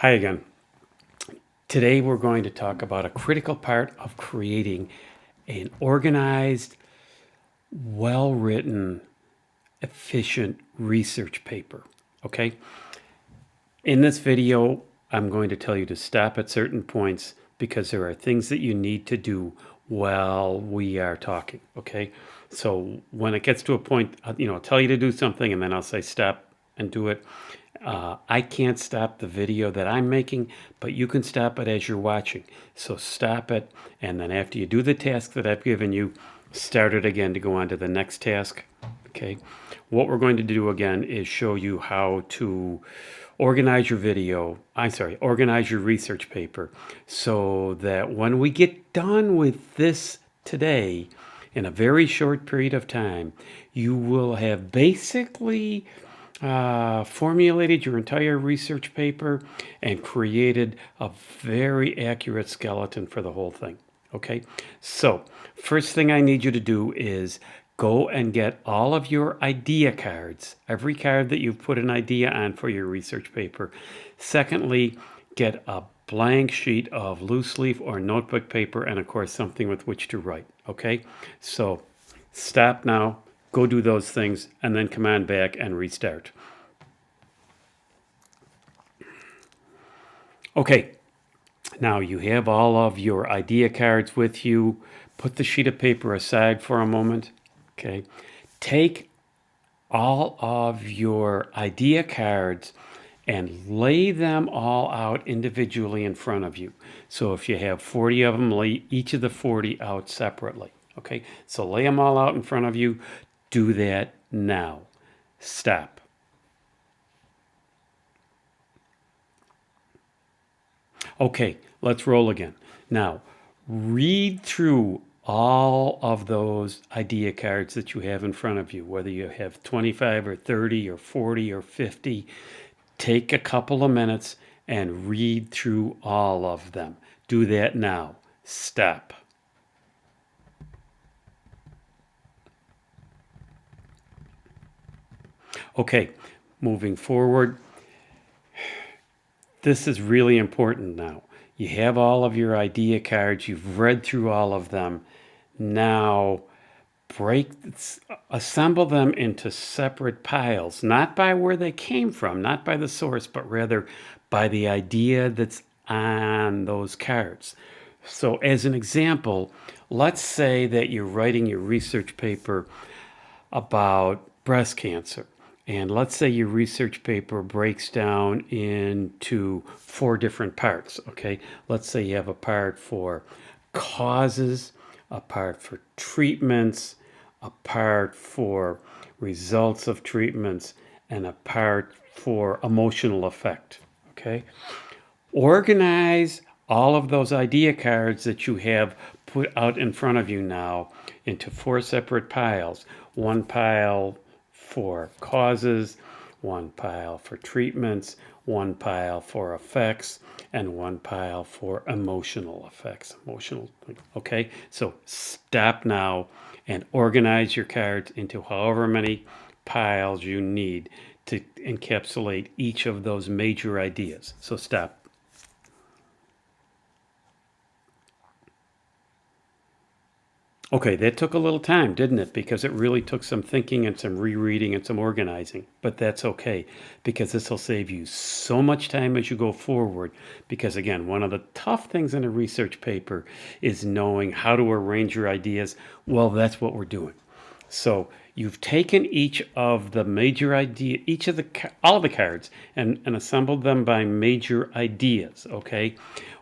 Hi again. Today we're going to talk about a critical part of creating an organized, well-written, efficient research paper. Okay? In this video, I'm going to tell you to stop at certain points because there are things that you need to do while we are talking. Okay? So when it gets to a point, I'll tell you to do something and then I'll say stop and do it. I can't stop the video that I'm making, but you can stop it as you're watching. So stop it, and then after you do the task that I've given you, start it again to go on to the next task. Okay. What we're going to do again is show you how to organize your organize your research paper so that when we get done with this today, in a very short period of time, you will have basically formulated your entire research paper and created a very accurate skeleton for the whole thing. Okay, so first thing I need you to do is go and get all of your idea cards, every card that you've put an idea on for your research paper. Secondly, get a blank sheet of loose leaf or notebook paper and of course something with which to write. Okay, so stop now, go do those things, and then come on back and restart. Okay, now you have all of your idea cards with you. Put the sheet of paper aside for a moment. Okay, take all of your idea cards and lay them all out individually in front of you. So if you have 40 of them, lay each of the 40 out separately. Okay, so lay them all out in front of you. Do that now. Stop. Okay, let's roll again. Now, read through all of those idea cards that you have in front of you, whether you have 25 or 30 or 40 or 50. Take a couple of minutes and read through all of them. Do that now. Stop. Okay, moving forward. This is really important now. You have all of your idea cards. You've read through all of them. Now, assemble them into separate piles, not by where they came from, not by the source, but rather by the idea that's on those cards. So as an example, let's say that you're writing your research paper about breast cancer. And let's say your research paper breaks down into 4 different parts, okay? Let's say you have a part for causes, a part for treatments, a part for results of treatments, and a part for emotional effect, okay? Organize all of those idea cards that you have put out in front of you now into 4 separate piles. One pile for causes, one pile for treatments, one pile for effects, and one pile for emotional effects. Okay? So stop now and organize your cards into however many piles you need to encapsulate each of those major ideas. So stop. Okay, that took a little time, didn't it? Because it really took some thinking and some rereading and some organizing. But that's okay, because this will save you so much time as you go forward. Because again, one of the tough things in a research paper is knowing how to arrange your ideas. Well, that's what we're doing. So you've taken each of the major idea, all of the cards, and assembled them by major ideas. Okay,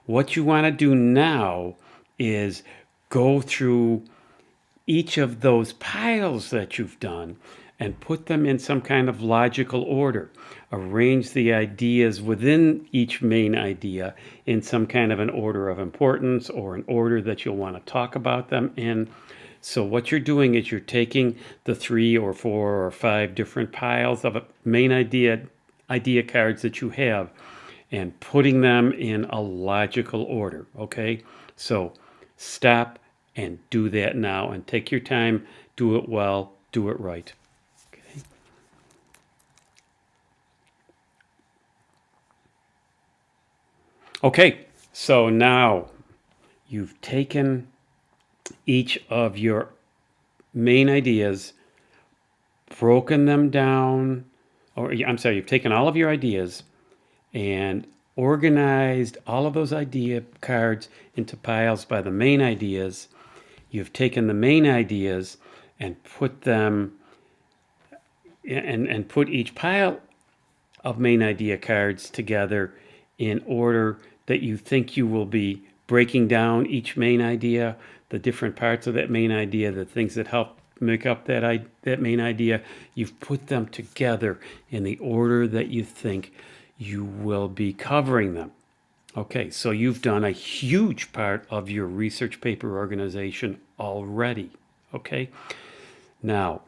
what you want to do now is go through each of those piles that you've done and put them in some kind of logical order. Arrange the ideas within each main idea in some kind of an order of importance or an order that you'll want to talk about them in. So what you're doing is you're taking the 3 or 4 or 5 different piles of main idea cards that you have and putting them in a logical order, okay? So stop and do that now and take your time, do it well, do it right. Okay. Okay, so now you've taken each of your main ideas, broken them down, or I'm sorry, you've taken all of your ideas and organized all of those idea cards into piles by the main ideas. You've taken the main ideas and put them and put each pile of main idea cards together in order that you think you will be breaking down each main idea, the different parts of that main idea, the things that help make up that main idea. You've put them together in the order that you think you will be covering them. Okay, so you've done a huge part of your research paper organization already. Okay, now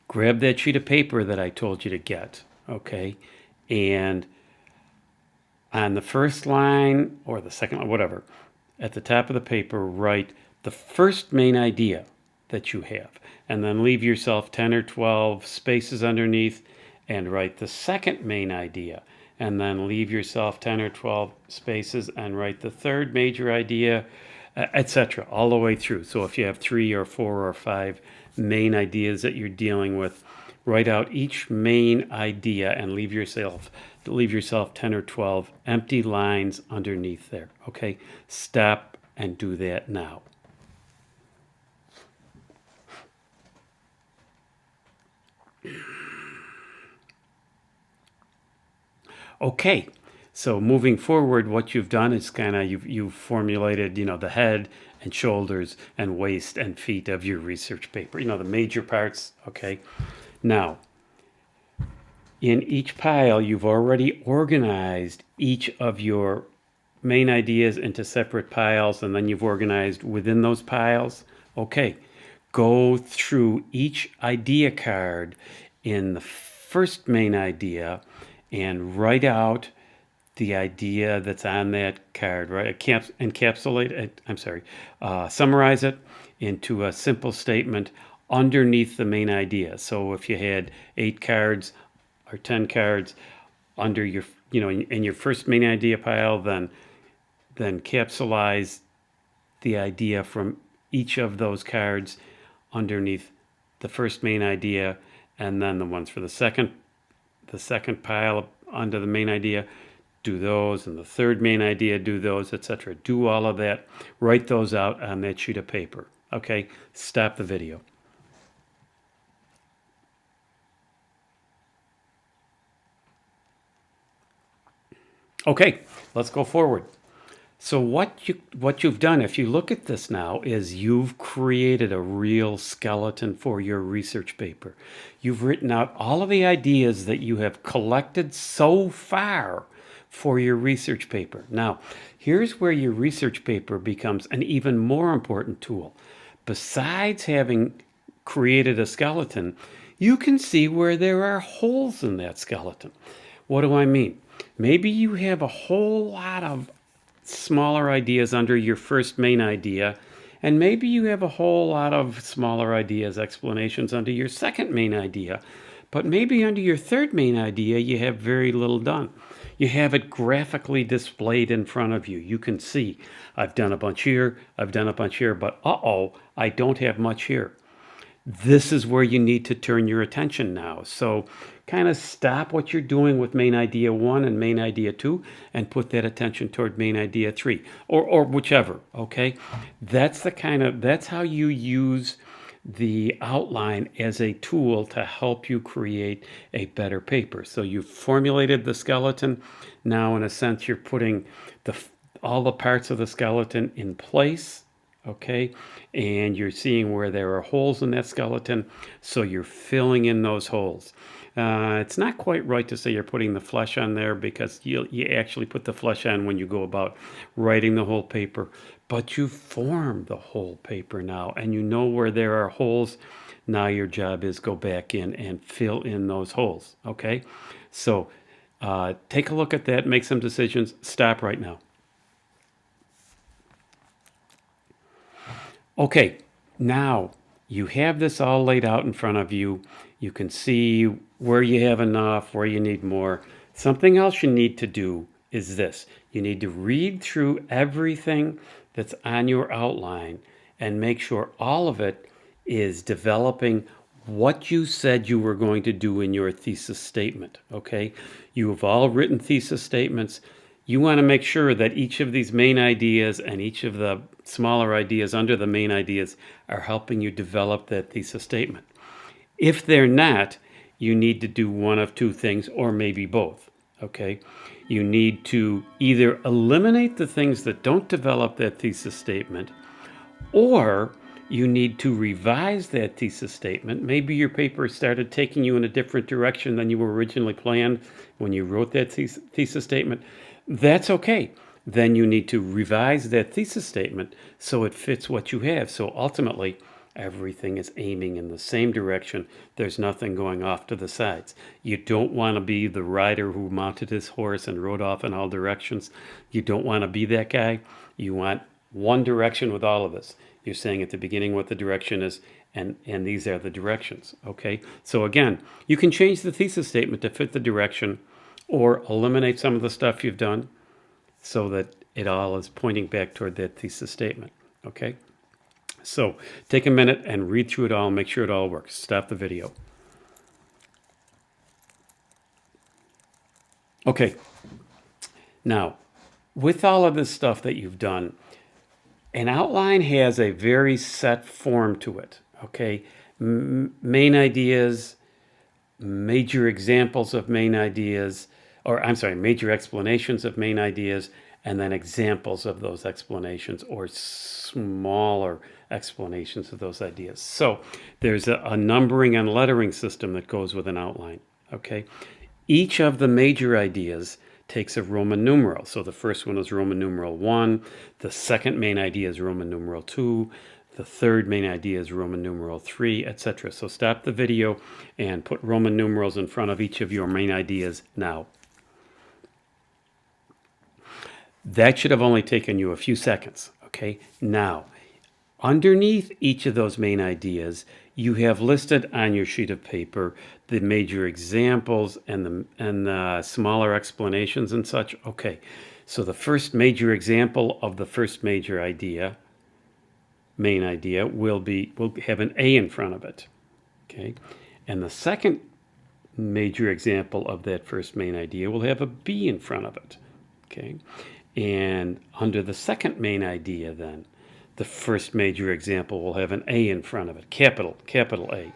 grab that sheet of paper that I told you to get. Okay, and on the first line or the second line, whatever, at the top of the paper, write the first main idea that you have, and then leave yourself 10 or 12 spaces underneath and write the second main idea, and then leave yourself 10 or 12 spaces and write the third major idea, etc., all the way through. So if you have 3 or 4 or 5 main ideas that you're dealing with, write out each main idea and leave yourself 10 or 12 empty lines underneath there. Okay, stop and do that now. Okay, so moving forward, what you've done is kind of you've formulated, the head and shoulders and waist and feet of your research paper. The major parts. Okay, now in each pile, you've already organized each of your main ideas into separate piles, and then you've organized within those piles. Okay, go through each idea card in the first main idea and write out the idea that's on that card, right? Encapsulate it, summarize it into a simple statement underneath the main idea. So if you had 8 cards or 10 cards under your, in your first main idea pile, then capsulize the idea from each of those cards underneath the first main idea, and then the ones for the second pile under the main idea, do those, and the third main idea, do those, etc. Do all of that. Write those out on that sheet of paper. Okay, stop the video. Okay, let's go forward. So what you've done, if you look at this now, is you've created a real skeleton for your research paper. You've written out all of the ideas that you have collected so far for your research paper. Now, here's where your research paper becomes an even more important tool. Besides having created a skeleton, you can see where there are holes in that skeleton. What do I mean? Maybe you have a whole lot of smaller ideas under your first main idea, and maybe you have a whole lot of smaller ideas, explanations under your second main idea, but maybe under your third main idea you have very little done. You have it graphically displayed in front of you. You can see, I've done a bunch here, I've done a bunch here, but I don't have much here. This is where you need to turn your attention now. So kind of stop what you're doing with main idea 1 and main idea 2 and put that attention toward main idea 3 or whichever. Okay, that's how you use the outline as a tool to help you create a better paper. So you've formulated the skeleton. Now, in a sense, you're putting all the parts of the skeleton in place. Okay, and you're seeing where there are holes in that skeleton, so you're filling in those holes. It's not quite right to say you're putting the flesh on there, because you actually put the flesh on when you go about writing the whole paper, but you form the whole paper now, and you know where there are holes. Now your job is go back in and fill in those holes. Okay, so take a look at that, make some decisions, stop right now. Okay, now you have this all laid out in front of you. You can see where you have enough, where you need more. Something else you need to do is this. You need to read through everything that's on your outline and make sure all of it is developing what you said you were going to do in your thesis statement, okay? You have all written thesis statements. You want to make sure that each of these main ideas and each of the smaller ideas under the main ideas are helping you develop that thesis statement. If they're not, you need to do one of two things, or maybe both, okay? You need to either eliminate the things that don't develop that thesis statement, or you need to revise that thesis statement. Maybe your paper started taking you in a different direction than you were originally planned when you wrote that thesis statement. That's okay. Then you need to revise that thesis statement so it fits what you have. So ultimately, everything is aiming in the same direction. There's nothing going off to the sides. You don't want to be the rider who mounted his horse and rode off in all directions. You don't want to be that guy. You want one direction with all of this. You're saying at the beginning what the direction is, and these are the directions, okay? So again, you can change the thesis statement to fit the direction or eliminate some of the stuff you've done so that it all is pointing back toward that thesis statement, okay? So take a minute and read through it all and make sure it all works. Stop the video. Okay, now, with all of this stuff that you've done, an outline has a very set form to it, okay? Main ideas, major examples of main ideas, or I'm sorry, major explanations of main ideas, and then examples of those explanations or smaller explanations of those ideas. So there's a numbering and lettering system that goes with an outline, okay? Each of the major ideas takes a Roman numeral. So the first one is Roman numeral 1, the second main idea is Roman numeral 2, the third main idea is Roman numeral 3, etc. So stop the video and put Roman numerals in front of each of your main ideas now. That should have only taken you a few seconds, okay? Now, underneath each of those main ideas, you have listed on your sheet of paper the major examples and the smaller explanations and such. Okay, so the first major example of the first major idea, main idea, will have an A in front of it. Okay, and the second major example of that first main idea will have a B in front of it. Okay, and under the second main idea, then, the first major example will have an A in front of it, capital A.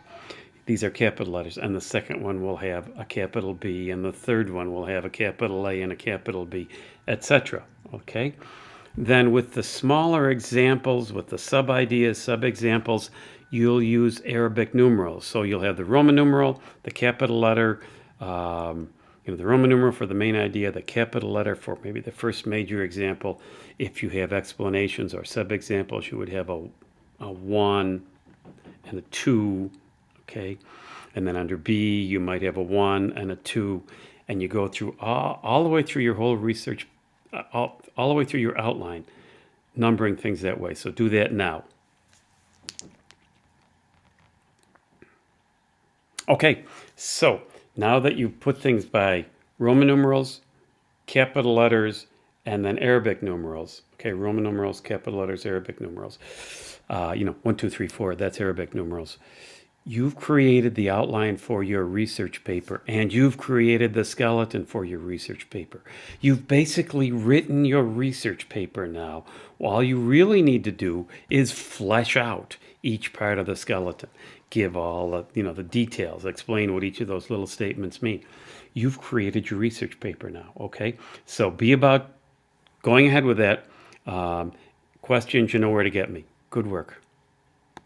These are capital letters. And the second one will have a capital B, and the third one will have a capital A and a capital B, etc. Okay? Then with the smaller examples, with the sub-ideas, sub-examples, you'll use Arabic numerals. So you'll have the Roman numeral, the capital letter, the Roman numeral for the main idea, the capital letter for maybe the first major example. If you have explanations or sub-examples, you would have a 1 and a 2, okay? And then under B, you might have a 1 and a 2, and you go through all the way through your whole research, all the way through your outline, numbering things that way. So do that now. Okay, so now that you've put things by Roman numerals, capital letters, and then Arabic numerals. Okay, Roman numerals, capital letters, Arabic numerals. 1, 2, 3, 4, that's Arabic numerals. You've created the outline for your research paper, and you've created the skeleton for your research paper. You've basically written your research paper now. All you really need to do is flesh out each part of the skeleton. Give all the details, explain what each of those little statements mean. You've created your research paper now, okay? So be about going ahead with that. Questions, you know where to get me. Good work.